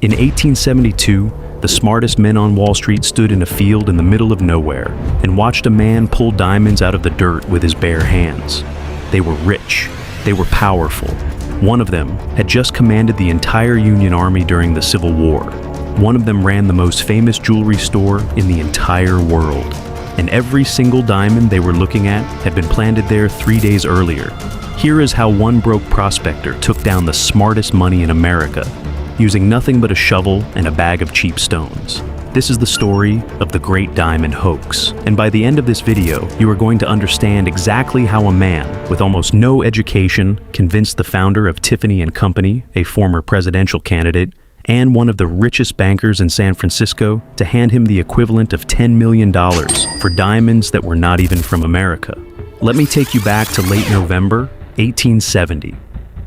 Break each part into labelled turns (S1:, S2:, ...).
S1: In 1872, the smartest men on Wall Street stood in a field in the middle of nowhere and watched a man pull diamonds out of the dirt with his bare hands. They were rich. They were powerful. One of them had just commanded the entire Union Army during the Civil War. One of them ran the most famous jewelry store in the entire world. And every single diamond they were looking at had been planted there 3 days earlier. Here is how one broke prospector took down the smartest money in America, using nothing but a shovel and a bag of cheap stones. This is the story of the Great Diamond Hoax. And by the end of this video, you are going to understand exactly how a man with almost no education convinced the founder of Tiffany and Company, a former presidential candidate, and one of the richest bankers in San Francisco to hand him the equivalent of $10 million for diamonds that were not even from America. Let me take you back to late November, 1870.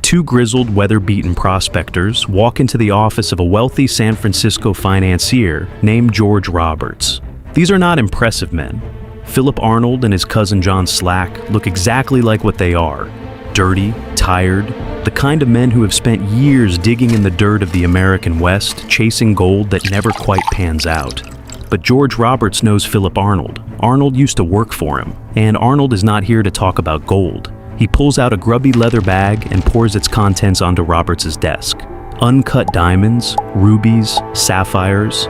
S1: Two grizzled, weather-beaten prospectors walk into the office of a wealthy San Francisco financier named George Roberts. These are not impressive men. Philip Arnold and his cousin John Slack look exactly like what they are: dirty, tired, the kind of men who have spent years digging in the dirt of the American West, chasing gold that never quite pans out. But George Roberts knows Philip Arnold. Arnold used to work for him, and Arnold is not here to talk about gold. He pulls out a grubby leather bag and pours its contents onto Roberts' desk. Uncut diamonds, rubies, sapphires,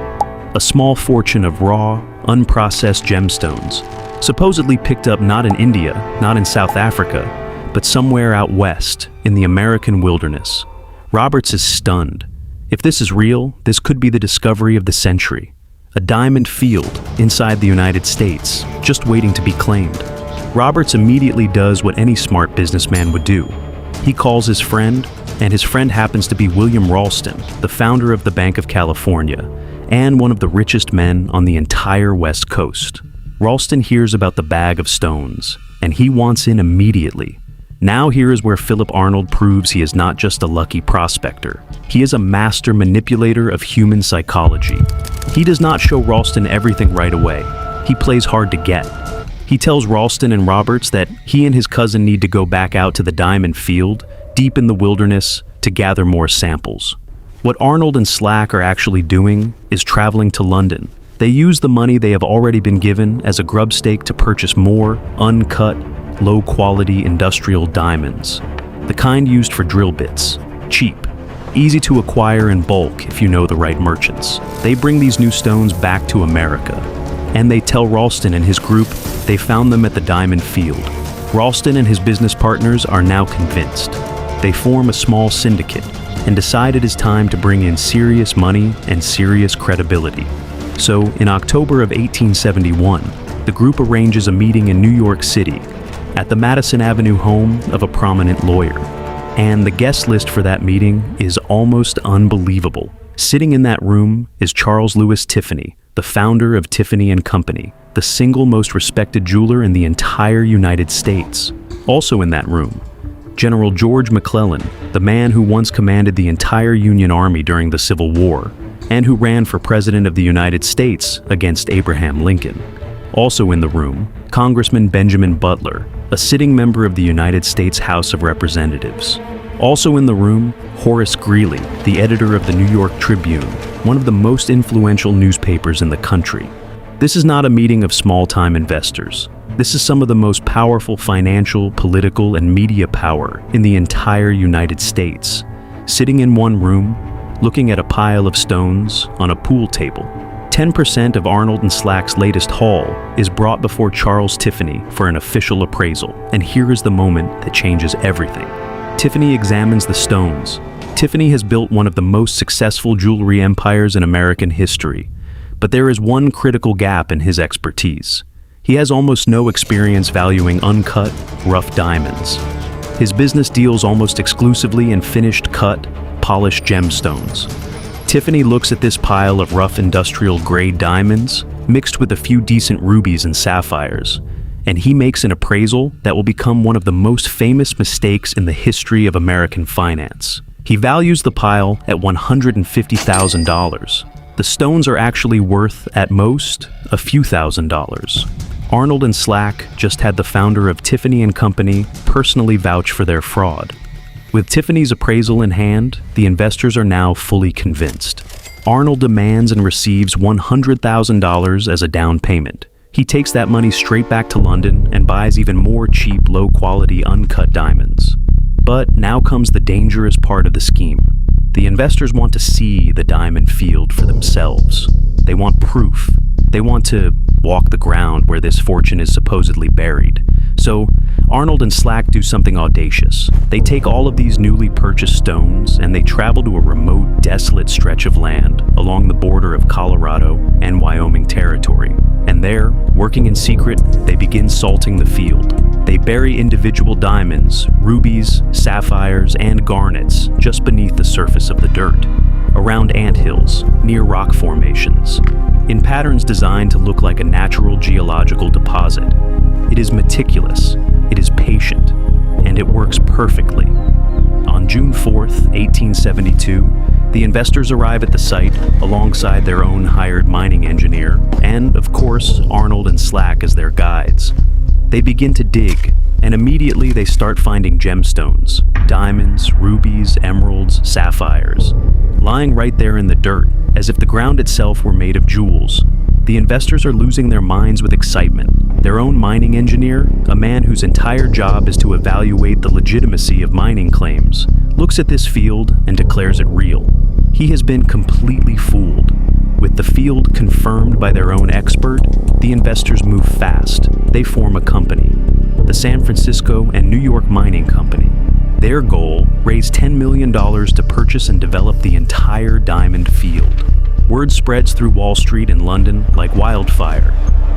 S1: a small fortune of raw, unprocessed gemstones, supposedly picked up not in India, not in South Africa, but somewhere out west, in the American wilderness. Roberts is stunned. If this is real, this could be the discovery of the century. A diamond field inside the United States, just waiting to be claimed. Roberts immediately does what any smart businessman would do. He calls his friend, and his friend happens to be William Ralston, the founder of the Bank of California, and one of the richest men on the entire West Coast. Ralston hears about the bag of stones, and he wants in immediately. Now here is where Philip Arnold proves he is not just a lucky prospector. He is a master manipulator of human psychology. He does not show Ralston everything right away. He plays hard to get. He tells Ralston and Roberts that he and his cousin need to go back out to the diamond field, deep in the wilderness, to gather more samples. What Arnold and Slack are actually doing is traveling to London. They use the money they have already been given as a grubstake to purchase more uncut, low-quality industrial diamonds, the kind used for drill bits, cheap, easy to acquire in bulk if you know the right merchants. They bring these new stones back to America, and they tell Ralston and his group they found them at the diamond field. Ralston and his business partners are now convinced. They form a small syndicate and decide it is time to bring in serious money and serious credibility. So, in October of 1871, the group arranges a meeting in New York City at the Madison Avenue home of a prominent lawyer. And the guest list for that meeting is almost unbelievable. Sitting in that room is Charles Louis Tiffany, the founder of Tiffany and Company, the single most respected jeweler in the entire United States. Also in that room, General George McClellan, the man who once commanded the entire Union Army during the Civil War, and who ran for President of the United States against Abraham Lincoln. Also in the room, Congressman Benjamin Butler, a sitting member of the United States House of Representatives. Also in the room, Horace Greeley, the editor of the New York Tribune, one of the most influential newspapers in the country. This is not a meeting of small-time investors. This is some of the most powerful financial, political, and media power in the entire United States, sitting in one room, looking at a pile of stones on a pool table. 10% of Arnold and Slack's latest haul is brought before Charles Tiffany for an official appraisal, and here is the moment that changes everything. Tiffany examines the stones. Tiffany has built one of the most successful jewelry empires in American history, but there is one critical gap in his expertise. He has almost no experience valuing uncut, rough diamonds. His business deals almost exclusively in finished cut, polished gemstones. Tiffany looks at this pile of rough industrial-grade diamonds, mixed with a few decent rubies and sapphires, and he makes an appraisal that will become one of the most famous mistakes in the history of American finance. He values the pile at $150,000. The stones are actually worth, at most, a few $1,000s. Arnold and Slack just had the founder of Tiffany and Company personally vouch for their fraud. With Tiffany's appraisal in hand, the investors are now fully convinced. Arnold demands and receives $100,000 as a down payment. He takes that money straight back to London and buys even more cheap, low-quality, uncut diamonds. But now comes the dangerous part of the scheme. The investors want to see the diamond field for themselves. They want proof. They want to walk the ground where this fortune is supposedly buried. So Arnold and Slack do something audacious. They take all of these newly purchased stones and they travel to a remote, desolate stretch of land along the border of Colorado and Wyoming territory. And there, working in secret, they begin salting the field. They bury individual diamonds, rubies, sapphires, and garnets just beneath the surface of the dirt, around anthills, near rock formations, in patterns designed to look like a natural geological deposit. It is meticulous, it is patient, and it works perfectly. On June 4th, 1872, the investors arrive at the site alongside their own hired mining engineer and, of course, Arnold and Slack as their guides. They begin to dig, and immediately they start finding gemstones, diamonds, rubies, emeralds, sapphires, lying right there in the dirt, as if the ground itself were made of jewels. The investors are losing their minds with excitement. Their own mining engineer, a man whose entire job is to evaluate the legitimacy of mining claims, looks at this field and declares it real. He has been completely fooled. With the field confirmed by their own expert, the investors move fast. They form a company, the San Francisco and New York Mining Company. Their goal, raise $10 million to purchase and develop the entire diamond field. Word spreads through Wall Street in London like wildfire.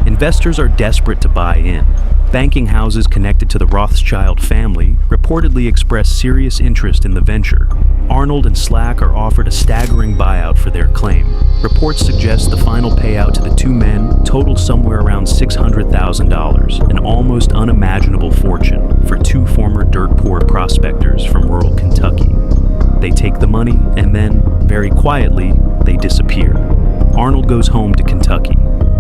S1: Investors are desperate to buy in. Banking houses connected to the Rothschild family reportedly express serious interest in the venture. Arnold and Slack are offered a staggering buyout for their claim. Reports suggest the final payout to the two men totaled somewhere around $600,000, an almost unimaginable fortune for two former dirt-poor prospectors from rural Kentucky. They take the money and then, very quietly, they disappear. Arnold goes home to Kentucky.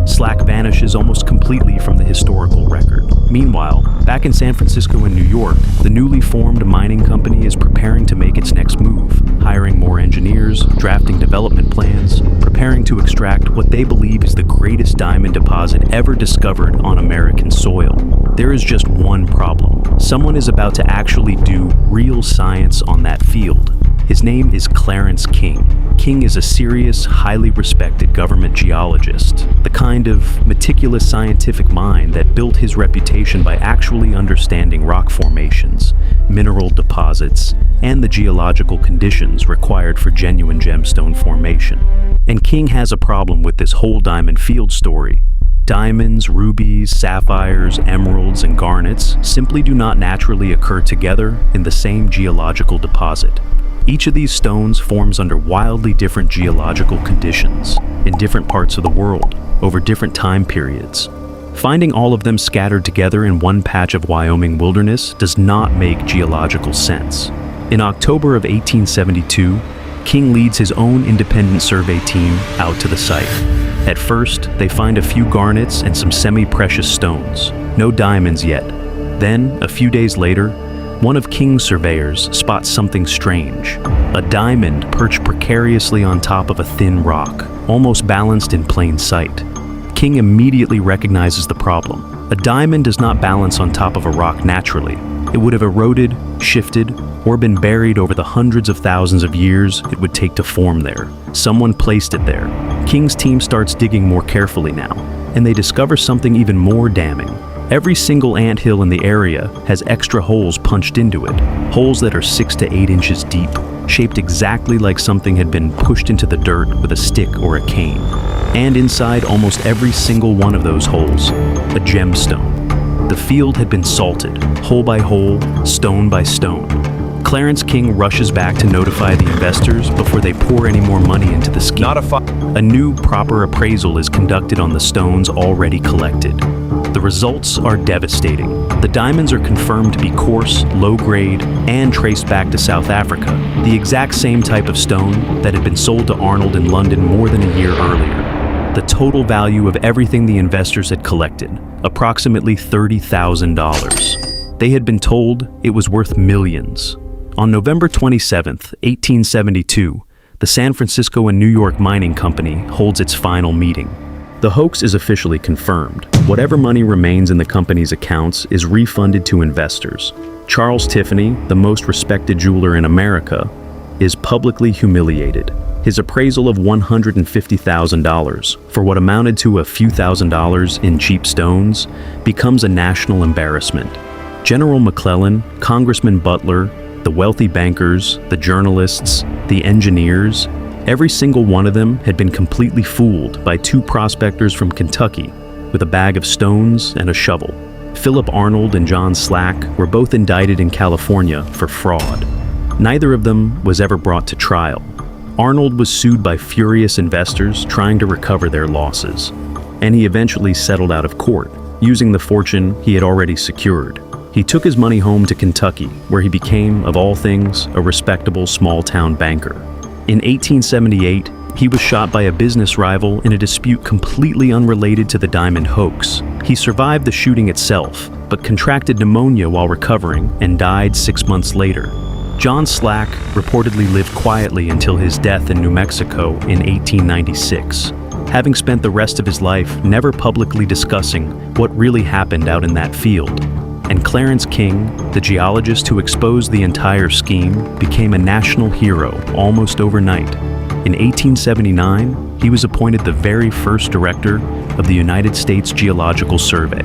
S1: Slack vanishes almost completely from the historical record. Meanwhile, back in San Francisco and New York, the newly formed mining company is preparing to make its next move, hiring more engineers, drafting development plans, preparing to extract what they believe is the greatest diamond deposit ever discovered on American soil. There is just one problem. Someone is about to actually do real science on that field. His name is Clarence King. King is a serious, highly respected government geologist, the kind of meticulous scientific mind that built his reputation by actually understanding rock formations, mineral deposits, and the geological conditions required for genuine gemstone formation. And King has a problem with this whole diamond field story. Diamonds, rubies, sapphires, emeralds, and garnets simply do not naturally occur together in the same geological deposit. Each of these stones forms under wildly different geological conditions in different parts of the world over different time periods. Finding all of them scattered together in one patch of Wyoming wilderness does not make geological sense. In October of 1872, King leads his own independent survey team out to the site. At first, they find a few garnets and some semi-precious stones, no diamonds yet. Then, a few days later, one of King's surveyors spots something strange. A diamond perched precariously on top of a thin rock, almost balanced in plain sight. King immediately recognizes the problem. A diamond does not balance on top of a rock naturally. It would have eroded, shifted, or been buried over the hundreds of thousands of years it would take to form there. Someone placed it there. King's team starts digging more carefully now, and they discover something even more damning. Every single anthill in the area has extra holes punched into it, holes that are 6 to 8 inches deep, shaped exactly like something had been pushed into the dirt with a stick or a cane. And inside almost every single one of those holes, a gemstone. The field had been salted, hole by hole, stone by stone. Clarence King rushes back to notify the investors before they pour any more money into the scheme. A new, proper appraisal is conducted on the stones already collected. The results are devastating. The diamonds are confirmed to be coarse, low-grade, and traced back to South Africa, the exact same type of stone that had been sold to Arnold in London more than a year earlier. The total value of everything the investors had collected, approximately $30,000. They had been told it was worth millions. On November 27, 1872, the San Francisco and New York Mining Company holds its final meeting. The hoax is officially confirmed. Whatever money remains in the company's accounts is refunded to investors. Charles Tiffany, the most respected jeweler in America, is publicly humiliated. His appraisal of $150,000 for what amounted to a few $1,000s in cheap stones becomes a national embarrassment. General McClellan, Congressman Butler, the wealthy bankers, the journalists, the engineers, every single one of them had been completely fooled by two prospectors from Kentucky with a bag of stones and a shovel. Philip Arnold and John Slack were both indicted in California for fraud. Neither of them was ever brought to trial. Arnold was sued by furious investors trying to recover their losses, and he eventually settled out of court, using the fortune he had already secured. He took his money home to Kentucky, where he became, of all things, a respectable small-town banker. In 1878, he was shot by a business rival in a dispute completely unrelated to the diamond hoax. He survived the shooting itself, but contracted pneumonia while recovering and died 6 months later. John Slack reportedly lived quietly until his death in New Mexico in 1896, having spent the rest of his life never publicly discussing what really happened out in that field. And Clarence King, the geologist who exposed the entire scheme, became a national hero almost overnight. In 1879, he was appointed the very first director of the United States Geological Survey,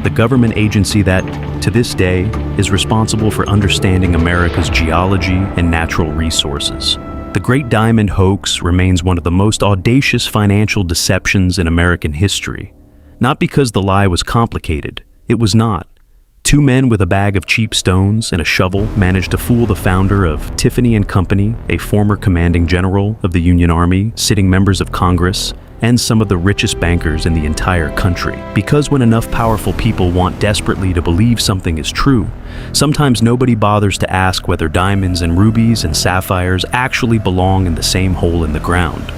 S1: the government agency that, to this day, is responsible for understanding America's geology and natural resources. The Great Diamond Hoax remains one of the most audacious financial deceptions in American history. Not because the lie was complicated, it was not. Two men with a bag of cheap stones and a shovel managed to fool the founder of Tiffany and Company, a former commanding general of the Union Army, sitting members of Congress, and some of the richest bankers in the entire country. Because when enough powerful people want desperately to believe something is true, sometimes nobody bothers to ask whether diamonds and rubies and sapphires actually belong in the same hole in the ground.